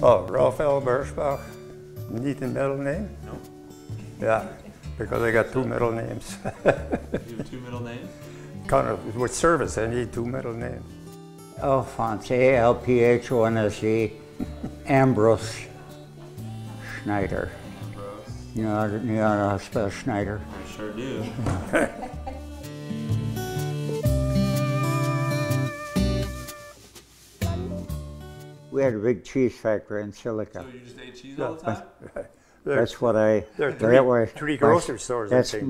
Oh, Ralph Birschbach. Need a middle name? No. Yeah, because I got two middle names. You have two middle names? Kind of, with service, I need two middle names. Alphonse, A-L-P-H-O-N-S-E, Ambrose Schneider. Ambrose. You know how to spell Schneider? I sure do. We had a big cheese factory in Silica. So you just ate cheese all the time? That's what I. There are three grocery stores. That's where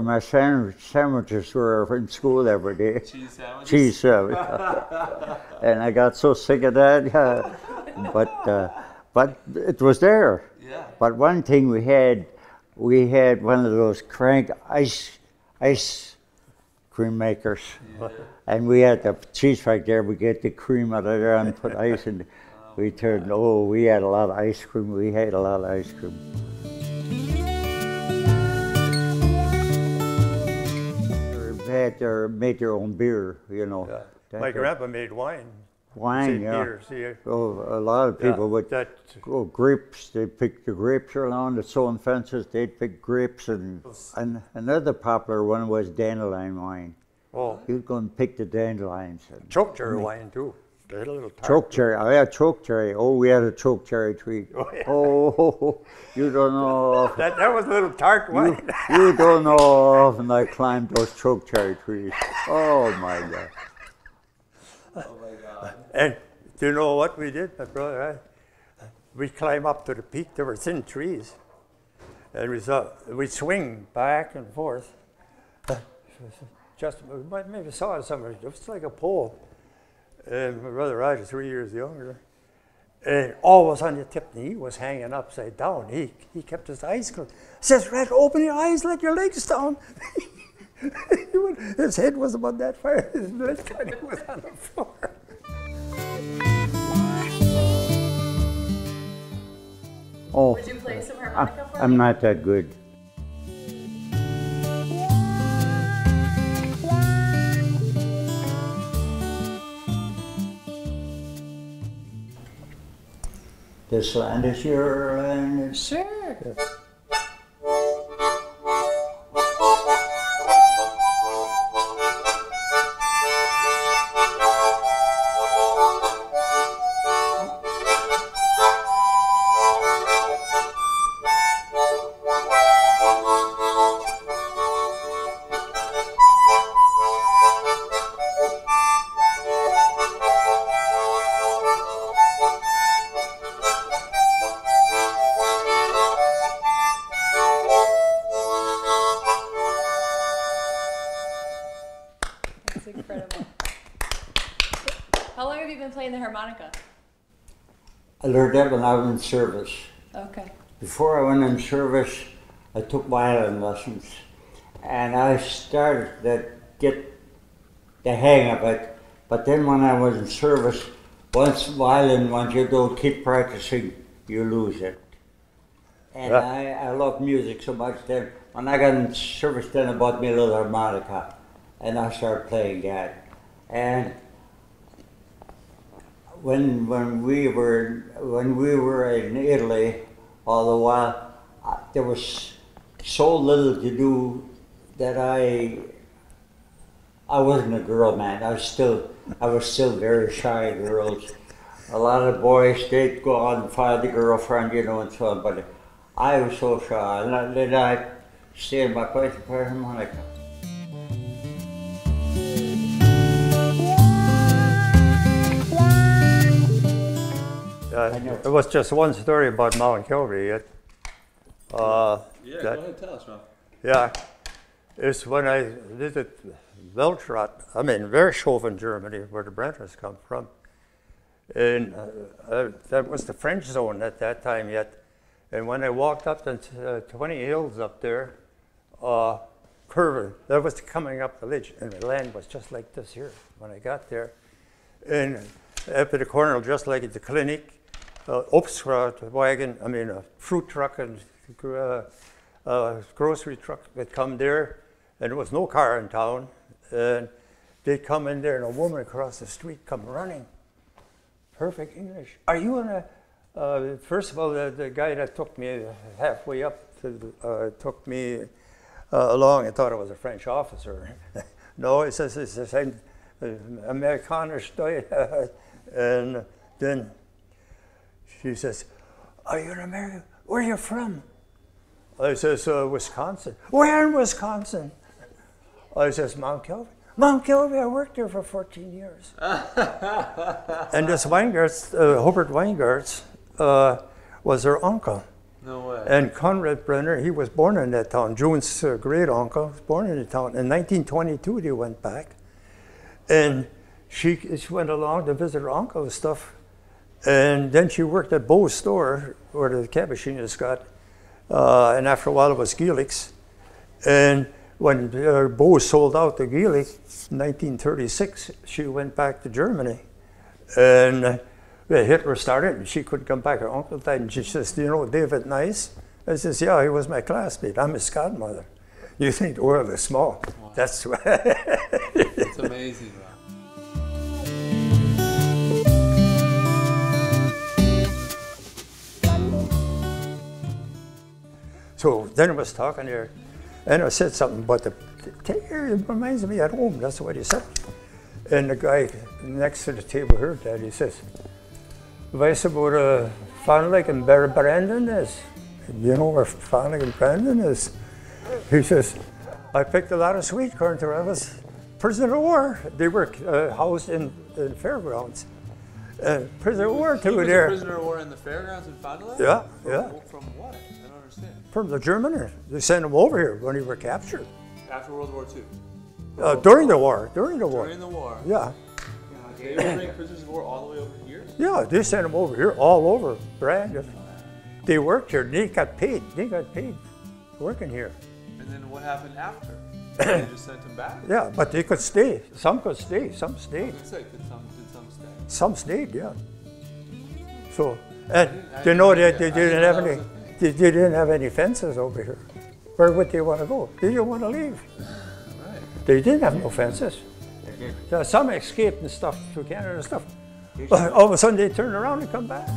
my sandwiches were in school every day. Cheese sandwiches? Cheese sandwich. And I got so sick of that. But it was there. Yeah. But one thing we had one of those crank ice cream makers. Yeah. And we had the cheese factory there. We get the cream out of there and put ice in. We had a lot of ice cream. We had a lot of ice cream. They made their own beer, you know. Yeah. My grandpa made wine. Wine, yeah. Beer, oh, a lot of people would go grapes. They pick the grapes around the sewing fences. They'd pick grapes, and another popular one was dandelion wine. Oh. You'd go and pick the dandelions. Chokecherry wine too. They had a little chokecherry. Oh yeah, chokecherry. Oh, we had a chokecherry tree. Oh, yeah. Oh, you don't know. that was a little tart wine. You don't know how often I climbed those chokecherry trees. Oh my God. Oh my God. And do you know what we did, my brother? We'd climb up to the peak. There were thin trees, and we'd swing back and forth. Maybe saw it somewhere. It was like a pole. And my brother Roger, 3 years younger, and always on the tip, and he was hanging upside down. He kept his eyes closed. Says, Red, open your eyes, let your legs down. His head was above that fire. His leg kind of was on the floor. Oh, would you play some harmonica for me? I'm not that good. This land is your land. Sure. Yeah. That's incredible. How long have you been playing the harmonica? I learned that when I was in service. Okay. Before I went in service, I took violin lessons, and I started to get the hang of it. But then when I was in service, once you don't keep practicing, you lose it. And I love music so much that when I got in service, then I bought me a little harmonica, and I started playing that. And when we were in Italy, all the while, there was so little to do that I wasn't a girl man. I was still very shy of girls. A lot of boys, they'd go out and find a girlfriend, you know, and so on. But I was so shy, and then I stayed in my place and play harmonica. There was just one story about Mount Calvary yet. Go ahead, tell us, Ralph. Yeah, it's when I visited Birschbach, Germany, where the Brentons come from. And that was the French zone at that time yet. And when I walked up the 20 hills up there, curving, that was coming up the ridge, and the land was just like this here when I got there. And up at the corner, just like at the clinic, wagon, a fruit truck and grocery truck would come there, and there was no car in town. And they'd come in there, and a woman across the street come running. perfect English. Are you in a, first of all, the guy that took me halfway up took me along and thought I was a French officer. No, he says, I'm Amerikaner, and then she says, are you an American? Where are you from? I says, Wisconsin. Where in Wisconsin? I says, Mount Calvary. Mount Calvary, I worked there for 14 years. And this Weingarts, Hubert Weingarts, was her uncle. No way. And Conrad Brenner, he was born in that town. June's great uncle was born in the town. In 1922, they went back. And she went along to visit her uncle and stuff. And then she worked at Bo's store, where the cab machinist got. And after a while, it was Gielic's. And when Bo sold out to Gielich in 1936, she went back to Germany. And Hitler started, and she couldn't come back. Her uncle died, and she says, do you know David Nice? I says, yeah, he was my classmate. I'm his godmother. You think the world is small. Wow. That's why. It's amazing, Ralph. So then I was talking there, and I said something about it reminds me at home, that's what he said. And the guy next to the table heard that, he says, weißt du, wo Fond Lake and Brandon is? You know where Fond Lake and Brandon is? He says, I picked a lot of sweet corn there. I was prisoner of war. They were housed in fairgrounds. Prisoner of war too there. Prisoner of war in the fairgrounds in Fond du Lac? Yeah, yeah. From what? I don't understand. From the Germans. They sent them over here when they were captured. After World War II? During the war. During the war. During the war. Yeah. They would bring prisoners of war all the way over here? Yeah, they sent them over here, all over Brandon. They worked here. They got paid. They got paid working here. And then what happened after? They just sent them back? Yeah, but they could stay. Some could stay. Some stayed. Did some stay? Some stayed, yeah. So, and you know they didn't have any. They didn't have any fences over here. Where would they want to go? They didn't want to leave. Right. They didn't have no fences. So some escaped and stuff to Canada and stuff. All of a sudden they turned around and come back.